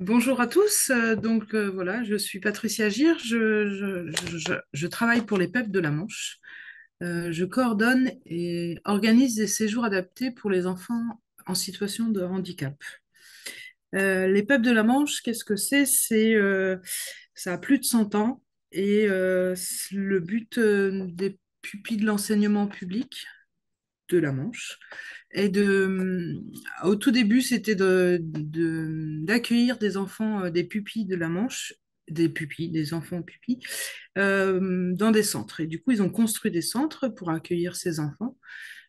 Bonjour à tous. Voilà, je suis Patricia Gir. Je travaille pour les PEP de la Manche. Je coordonne et organise des séjours adaptés pour les enfants en situation de handicap. Les PEP de la Manche, qu'est-ce que c'est? Ça a plus de 100 ans et le but des pupilles de l'enseignement public de la Manche est au tout début, c'était d'accueillir des enfants, des pupilles de la Manche, des enfants pupilles, dans des centres. Et du coup, ils ont construit des centres pour accueillir ces enfants.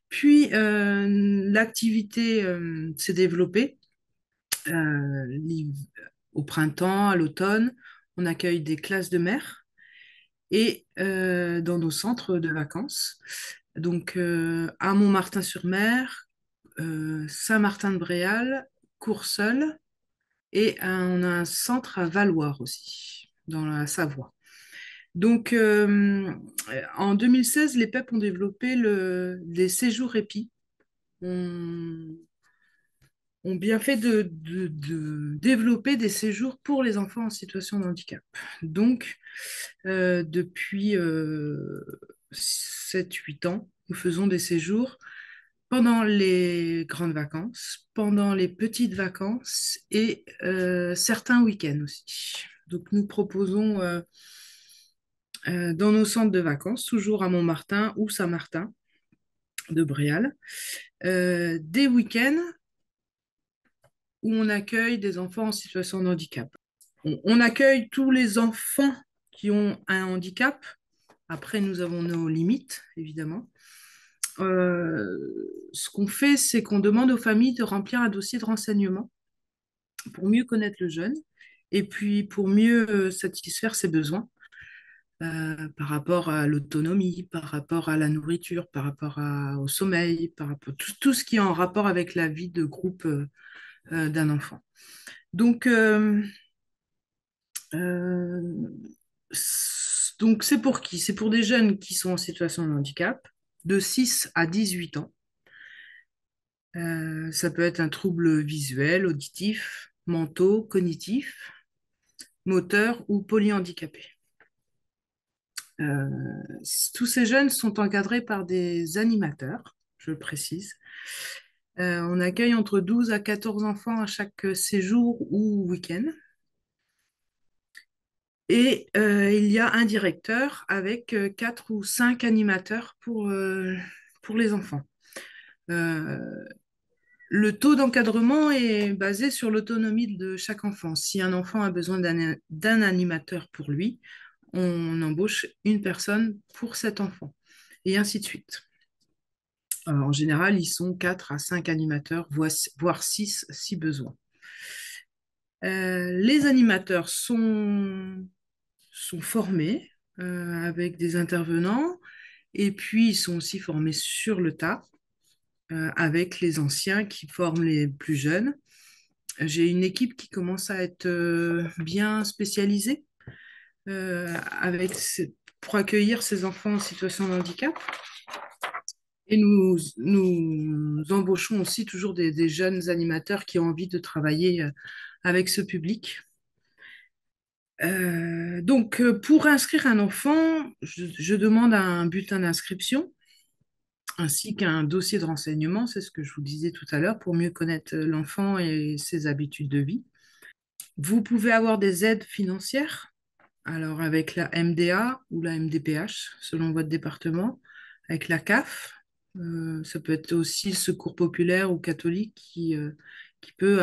Puis, l'activité s'est développée. Euh, l'hiv- Au printemps, à l'automne, on accueille des classes de mer et dans nos centres de vacances. À Montmartin-sur-Mer, Saint-Martin-de-Bréal, Courseulles, et on a un centre à Valloires aussi, dans la Savoie. En 2016, les PEP ont développé les séjours répit. On, ont bien fait de développer des séjours pour les enfants en situation de handicap. Depuis 7-8 ans, nous faisons des séjours pendant les grandes vacances, pendant les petites vacances et certains week-ends aussi. Donc nous proposons dans nos centres de vacances, toujours à Montmartin ou Saint-Martin de Bréal, des week-ends où on accueille des enfants en situation de handicap. On accueille tous les enfants qui ont un handicap. Après, nous avons nos limites, évidemment. Euh, Ce qu'on fait, c'est qu'on demande aux familles de remplir un dossier de renseignement pour mieux connaître le jeune et puis pour mieux satisfaire ses besoins par rapport à l'autonomie, par rapport à la nourriture, au sommeil, par rapport à tout ce qui est en rapport avec la vie de groupe d'un enfant. Donc, euh, euh, c'est pour qui? C'est pour des jeunes qui sont en situation de handicap, de 6 à 18 ans. Ça peut être un trouble visuel, auditif, mentaux, cognitif, moteur ou polyhandicapé. Euh, Tous ces jeunes sont encadrés par des animateurs, je le précise. On accueille entre 12 à 14 enfants à chaque séjour ou week-end. Et il y a un directeur avec 4 ou 5 animateurs pour les enfants. Euh, le taux d'encadrement est basé sur l'autonomie de chaque enfant. Si un enfant a besoin d'un animateur pour lui, on embauche une personne pour cet enfant, et ainsi de suite. En général, ils sont 4 à 5 animateurs, voire 6 si besoin. Les animateurs sont formés avec des intervenants et puis ils sont aussi formés sur le tas avec les anciens qui forment les plus jeunes. J'ai une équipe qui commence à être bien spécialisée pour accueillir ces enfants en situation de handicap. Et nous embauchons aussi toujours des jeunes animateurs qui ont envie de travailler avec ce public. Pour inscrire un enfant, je demande un bulletin d'inscription ainsi qu'un dossier de renseignement, c'est ce que je vous disais tout à l'heure, pour mieux connaître l'enfant et ses habitudes de vie. Vous pouvez avoir des aides financières, alors avec la MDA ou la MDPH, selon votre département, avec la CAF, ça peut être aussi le Secours populaire ou catholique qui peut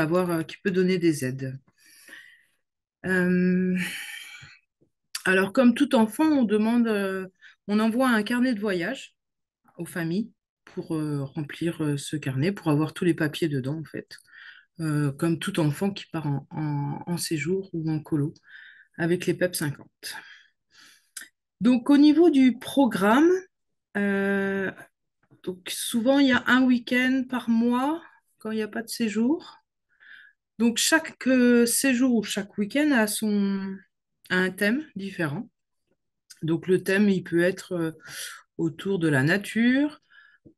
donner des aides. Euh, alors, comme tout enfant, on envoie un carnet de voyage aux familles pour remplir ce carnet, pour avoir tous les papiers dedans, en fait. Comme tout enfant qui part en séjour ou en colo avec les PEP 50. Donc, au niveau du programme, euh, donc souvent il y a un week-end par mois quand il n'y a pas de séjour. Donc, chaque séjour ou chaque week-end a un thème différent. Donc, le thème, il peut être autour de la nature.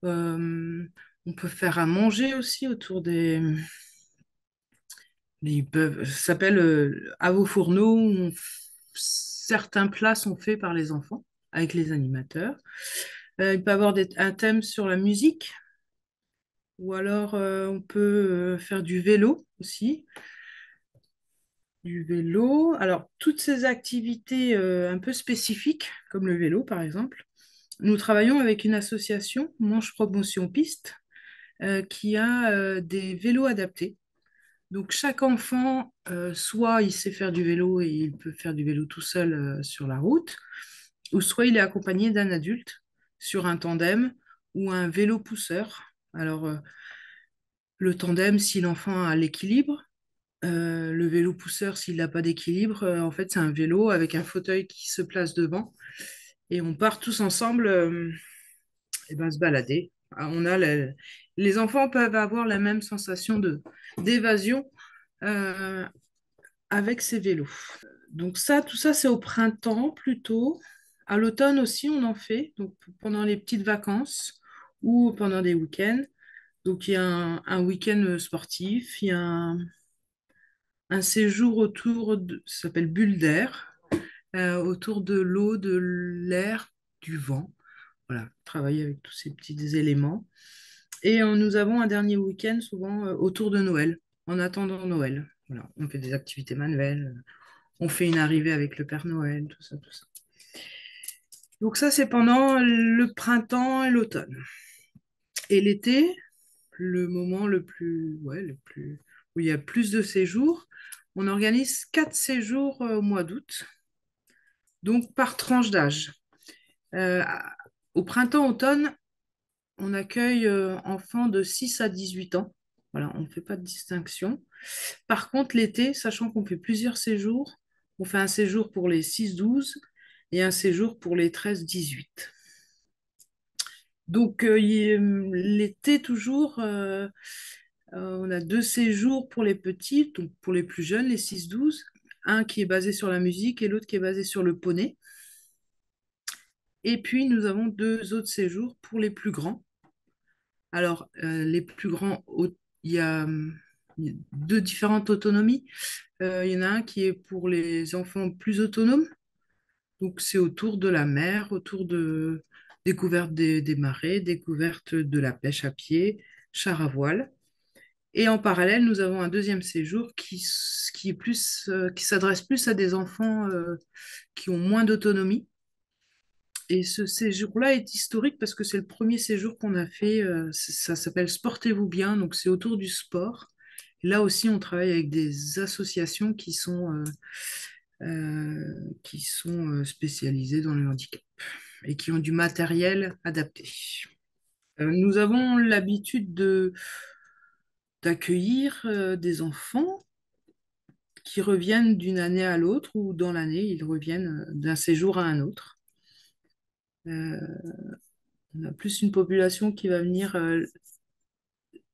Euh, on peut faire à manger aussi autour Ça s'appelle à vos fourneaux. Certains plats sont faits par les enfants avec les animateurs. Il peut y avoir un thème sur la musique, ou alors on peut faire du vélo aussi. Du vélo. Alors, toutes ces activités un peu spécifiques, comme le vélo par exemple, nous travaillons avec une association, Manche Promotion Piste, qui a des vélos adaptés. Donc, chaque enfant, soit il sait faire du vélo et il peut faire du vélo tout seul sur la route, ou soit il est accompagné d'un adulte sur un tandem ou un vélo pousseur. Alors, le tandem, si l'enfant a l'équilibre, le vélo pousseur, s'il n'a pas d'équilibre, en fait, c'est un vélo avec un fauteuil qui se place devant et on part tous ensemble et ben, se balader. Ah, les enfants peuvent avoir la même sensation d'évasion euh, avec ces vélos. Donc ça, tout ça, c'est au printemps plutôt. À l'automne aussi, on en fait, donc pendant les petites vacances ou pendant des week-ends. Donc il y a un week-end sportif, il y a un séjour ça s'appelle bulle d'air, autour de l'eau, de l'air, du vent. Voilà, travailler avec tous ces petits éléments. Et nous avons un dernier week-end souvent autour de Noël, en attendant Noël. Voilà, on fait des activités manuelles, on fait une arrivée avec le Père Noël, tout ça, tout ça. Donc ça, c'est pendant le printemps et l'automne. Et l'été, le moment où il y a plus de séjours, on organise 4 séjours au mois d'août, donc par tranche d'âge. Euh, Au printemps-automne, on accueille enfants de 6 à 18 ans. Voilà, on ne fait pas de distinction. Par contre, l'été, sachant qu'on fait plusieurs séjours, on fait un séjour pour les 6-12 et un séjour pour les 13-18. Donc, l'été, toujours, on a 2 séjours pour les petits, donc pour les plus jeunes, les 6-12. Un qui est basé sur la musique et l'autre qui est basé sur le poney. Et puis, nous avons 2 autres séjours pour les plus grands. Alors, les plus grands, il y a 2 différentes autonomies. Il y en a un qui est pour les enfants plus autonomes. Donc, c'est autour de la mer, autour de découverte des marais, découverte de la pêche à pied, char à voile. Et en parallèle, nous avons un deuxième séjour qui s'adresse plus à des enfants qui ont moins d'autonomie. Et ce séjour-là est historique parce que c'est le premier séjour qu'on a fait. Ça s'appelle Sportez-vous bien, donc c'est autour du sport. Là aussi, on travaille avec des associations qui sont spécialisées dans le handicap et qui ont du matériel adapté. Nous avons l'habitude d'accueillir des enfants qui reviennent d'une année à l'autre ou dans l'année, ils reviennent d'un séjour à un autre. Euh, on a plus une population qui va venir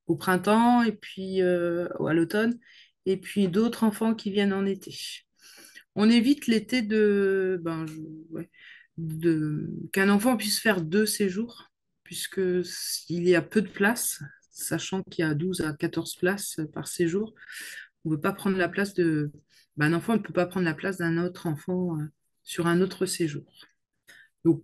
au printemps et puis ou à l'automne, et puis d'autres enfants qui viennent en été. On évite l'été ouais, qu'un enfant puisse faire 2 séjours, puisque il y a peu de place, sachant qu'il y a 12 à 14 places par séjour. On ne veut pas prendre la place un enfant ne peut pas prendre la place d'un autre enfant sur un autre séjour. Donc,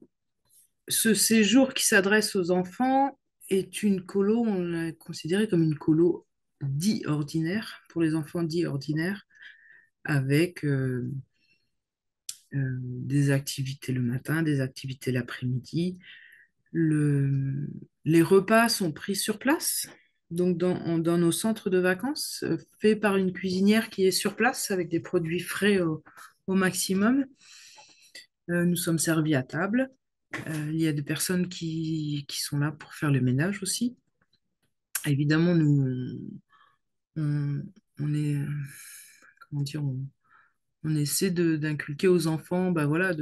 ce séjour qui s'adresse aux enfants est une colo, on l'a considéré comme une colo dit ordinaire, pour les enfants dits ordinaires, avec des activités le matin, des activités l'après-midi. Le- les repas sont pris sur place, donc dans nos centres de vacances, faits par une cuisinière qui est sur place avec des produits frais au maximum. Nous sommes servis à table. Il y a des personnes qui sont là pour faire le ménage aussi. Évidemment, on, on est, comment dire, on essaie d'inculquer aux enfants, bah voilà,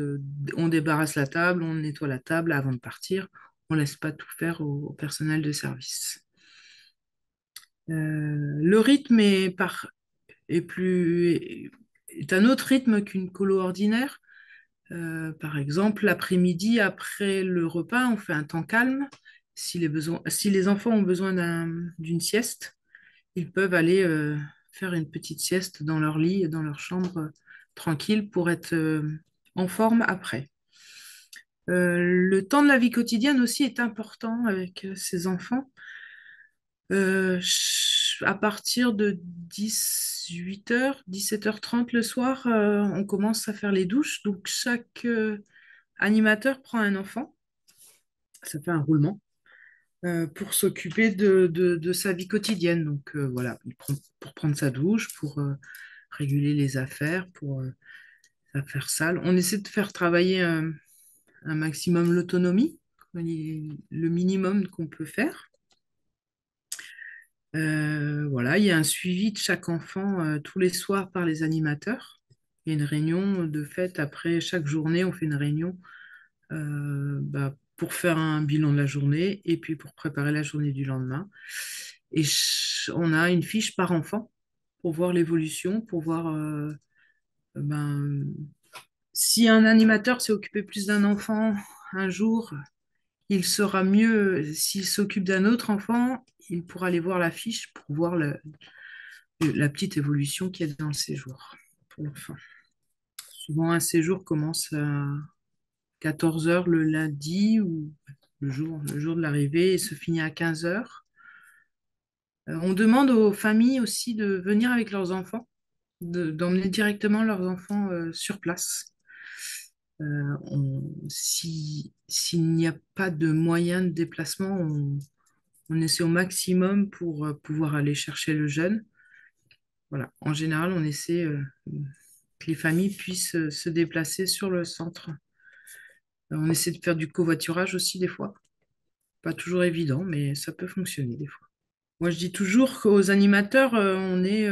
on débarrasse la table, on nettoie la table avant de partir, on laisse pas tout faire au personnel de service. Le rythme est un autre rythme qu'une colo ordinaire. Par exemple, l'après-midi, après le repas, on fait un temps calme. Si les enfants ont besoin d'une sieste, ils peuvent aller faire une petite sieste dans leur lit, dans leur chambre, tranquille pour être en forme après. Le temps de la vie quotidienne aussi est important avec ces enfants. À partir de 18h, 17h30 le soir, on commence à faire les douches. Donc chaque animateur prend un enfant, ça fait un roulement, pour s'occuper de sa vie quotidienne. Donc voilà, pour prendre sa douche, pour réguler les affaires, pour faire sale. On essaie de faire travailler un maximum l'autonomie, le minimum qu'on peut faire. Voilà, il y a un suivi de chaque enfant tous les soirs par les animateurs. Il y a une réunion de fait après chaque journée, on fait une réunion pour faire un bilan de la journée et puis pour préparer la journée du lendemain. Et on a une fiche par enfant pour voir l'évolution, pour voir ben, si un animateur s'est occupé plus d'un enfant un jour, il saura mieux, s'il s'occupe d'un autre enfant, il pourra aller voir la fiche pour voir la petite évolution qu'il y a dans le séjour pour l'enfant. Souvent, un séjour commence à 14 heures le lundi ou le jour de l'arrivée et se finit à 15 heures. On demande aux familles aussi de venir avec leurs enfants, d'emmener directement leurs enfants sur place. S'il n'y a pas de moyen de déplacement, on essaie au maximum pour pouvoir aller chercher le jeune. Voilà. En général, on essaie que les familles puissent se déplacer sur le centre. On essaie de faire du covoiturage aussi des fois. Pas toujours évident, mais ça peut fonctionner des fois. Moi, je dis toujours qu'aux animateurs, on est,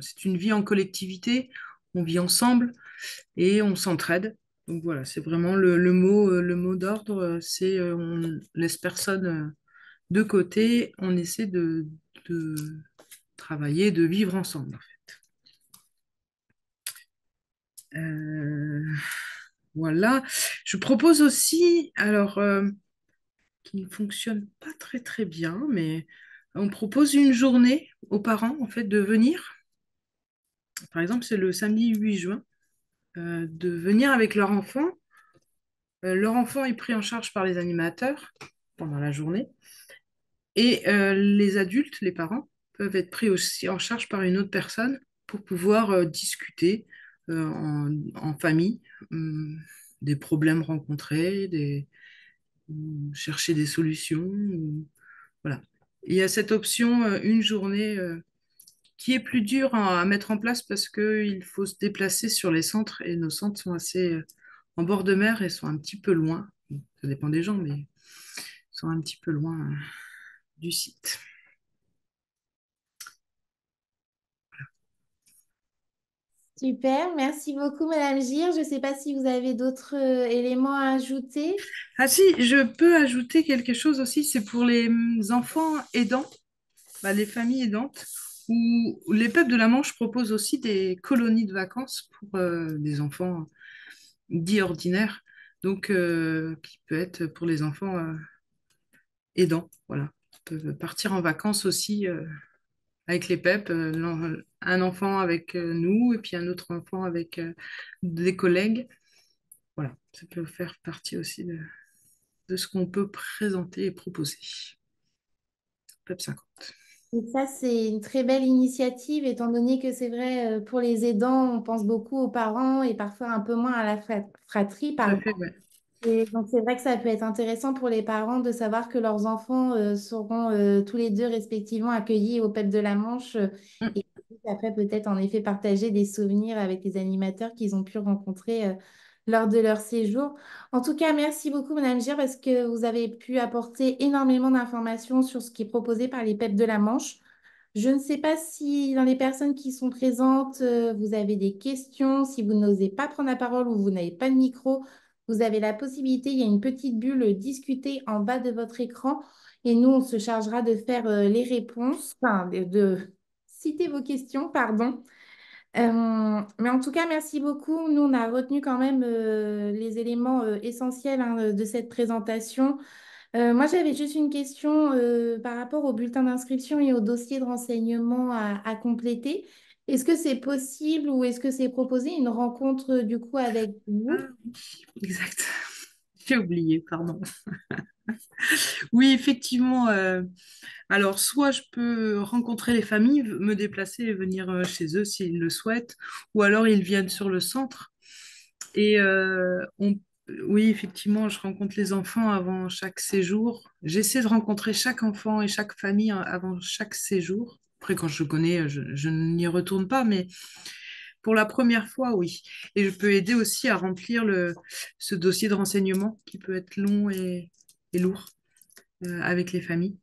c'est une vie en collectivité, on vit ensemble et on s'entraide. Donc voilà, c'est vraiment le mot d'ordre, c'est on laisse personne de côté, on essaie de travailler, de vivre ensemble. Euh, voilà. Je propose aussi, alors, qui ne fonctionne pas très très bien, mais on propose une journée aux parents en fait de venir. Par exemple, c'est le samedi 8 juin, de venir avec leur enfant. Leur enfant est pris en charge par les animateurs pendant la journée et les adultes, les parents, peuvent être pris aussi en charge par une autre personne pour pouvoir discuter en famille des problèmes rencontrés, chercher des solutions. Voilà. Il y a cette option, une journée, qui est plus dure à mettre en place parce qu'il faut se déplacer sur les centres et nos centres sont assez en bord de mer et sont un petit peu loin. Ça dépend des gens, mais ils sont un petit peu loin du site. Super, merci beaucoup, Madame Gir. Je ne sais pas si vous avez d'autres éléments à ajouter. Ah si, je peux ajouter quelque chose aussi, c'est pour les enfants aidants, les familles aidantes, où les peuples de la Manche proposent aussi des colonies de vacances pour des enfants dits ordinaires, donc qui peut être pour les enfants aidants. Voilà. Ils peuvent partir en vacances aussi avec les PEP, un enfant avec nous et puis un autre enfant avec des collègues. Voilà, ça peut faire partie aussi de ce qu'on peut présenter et proposer. PEP 50. Et ça, c'est une très belle initiative, étant donné que c'est vrai, pour les aidants, on pense beaucoup aux parents et parfois un peu moins à la fratrie, Tout à pardon. fait, ouais. Et donc, c'est vrai que ça peut être intéressant pour les parents de savoir que leurs enfants seront tous les deux respectivement accueillis au PEP de la Manche Mm, et après peut-être en effet partager des souvenirs avec les animateurs qu'ils ont pu rencontrer lors de leur séjour. En tout cas, merci beaucoup, Madame Gir, parce que vous avez pu apporter énormément d'informations sur ce qui est proposé par les PEP de la Manche. Je ne sais pas si dans les personnes qui sont présentes, vous avez des questions, si vous n'osez pas prendre la parole ou vous n'avez pas de micro. Vous avez la possibilité, il y a une petite bulle discuter en bas de votre écran et nous, on se chargera de faire les réponses, enfin, de citer vos questions, pardon. Mais en tout cas, merci beaucoup. Nous, on a retenu quand même les éléments essentiels hein, de cette présentation. Moi, j'avais juste une question par rapport au bulletin d'inscription et au dossier de renseignement à compléter. Est-ce que c'est possible ou est-ce que c'est proposé une rencontre du coup avec Ah vous? oui, exact. J'ai oublié, pardon. Oui, effectivement. Alors, soit je peux rencontrer les familles, me déplacer et venir chez eux s'ils le souhaitent, ou alors ils viennent sur le centre. Et oui, effectivement, je rencontre les enfants avant chaque séjour. J'essaie de rencontrer chaque enfant et chaque famille avant chaque séjour. Après, quand je connais, je n'y retourne pas, mais pour la première fois, oui. Et je peux aider aussi à remplir ce dossier de renseignement qui peut être long et lourd avec les familles.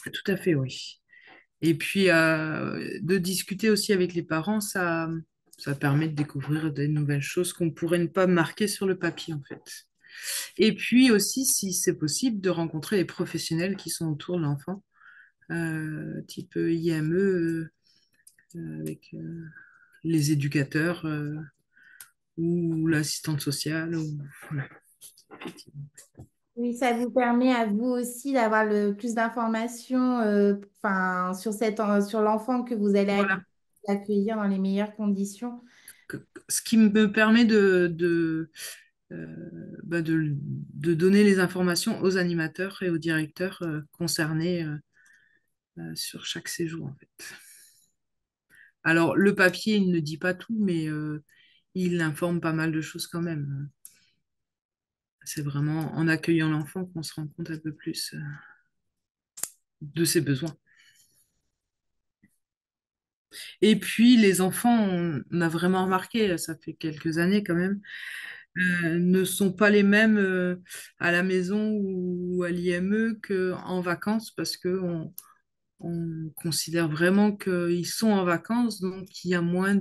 Tout à fait, oui. Et puis, de discuter aussi avec les parents, ça permet de découvrir des nouvelles choses qu'on pourrait ne pas marquer sur le papier, en fait. Et puis aussi, si c'est possible, de rencontrer les professionnels qui sont autour de l'enfant, type IME, avec les éducateurs ou l'assistante sociale. Voilà, effectivement. Oui, ça vous permet à vous aussi d'avoir le plus d'informations enfin, sur sur l'enfant que vous allez Voilà. accueillir dans les meilleures conditions. Ce qui me permet de donner les informations aux animateurs et aux directeurs concernés sur chaque séjour, en fait. Alors, le papier, il ne dit pas tout, mais il informe pas mal de choses quand même. C'est vraiment en accueillant l'enfant qu'on se rend compte un peu plus de ses besoins. Et puis, les enfants, on a vraiment remarqué, ça fait quelques années quand même, ne sont pas les mêmes à la maison ou à l'IME qu'en vacances parce qu'on on considère vraiment qu'ils sont en vacances, donc il y a moins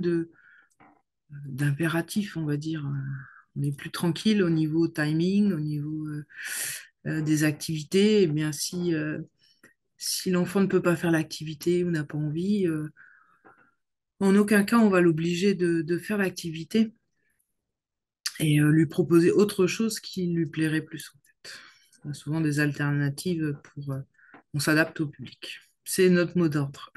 d'impératifs, on va dire. On est plus tranquille au niveau timing, au niveau des activités. Eh bien, si l'enfant ne peut pas faire l'activité ou n'a pas envie, en aucun cas on va l'obliger de faire l'activité et lui proposer autre chose qui lui plairait plus, en fait. On a souvent des alternatives pour... on s'adapte au public. C'est notre mot d'ordre.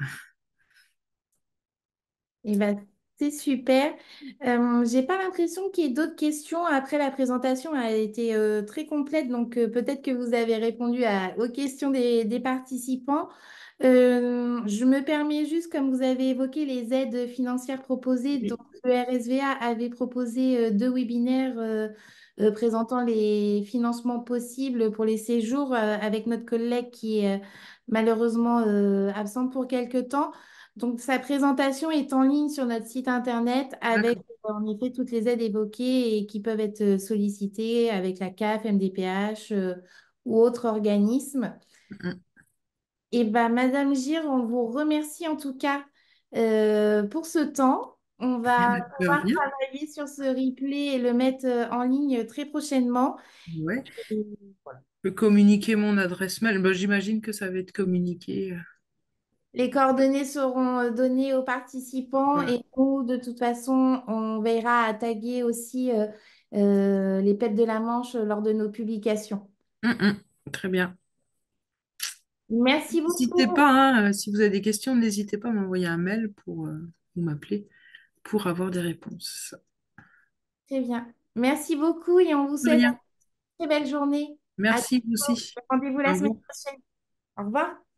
Et ben, c'est super. J'ai pas l'impression qu'il y ait d'autres questions. Après, la présentation a été très complète, donc peut-être que vous avez répondu aux questions des participants. Je me permets juste, comme vous avez évoqué les aides financières proposées, donc Oui. le RSVA avait proposé deux webinaires présentant les financements possibles pour les séjours avec notre collègue qui est malheureusement absente pour quelque temps. Donc, sa présentation est en ligne sur notre site internet avec D'accord. en effet toutes les aides évoquées et qui peuvent être sollicitées avec la CAF, MDPH ou autres organismes. Mm. Et ben, Madame Gir, on vous remercie en tout cas pour ce temps. On va De pouvoir rien. travailler sur ce replay et le mettre en ligne très prochainement. Ouais. Et voilà. Je peux communiquer mon adresse mail. Ben, j'imagine que ça va être communiqué. Les coordonnées seront données aux participants Voilà. et nous, de toute façon, on veillera à taguer aussi les PEP de la Manche lors de nos publications. Très bien. Merci N'hésitez beaucoup. pas, hein, si vous avez des questions, n'hésitez pas à m'envoyer un mail ou m'appeler pour avoir des réponses. Très bien. Merci beaucoup et on vous De souhaite rien. une très belle journée. À Merci vous bientôt. aussi. Rendez-vous Au la semaine revoir. prochaine. Au revoir.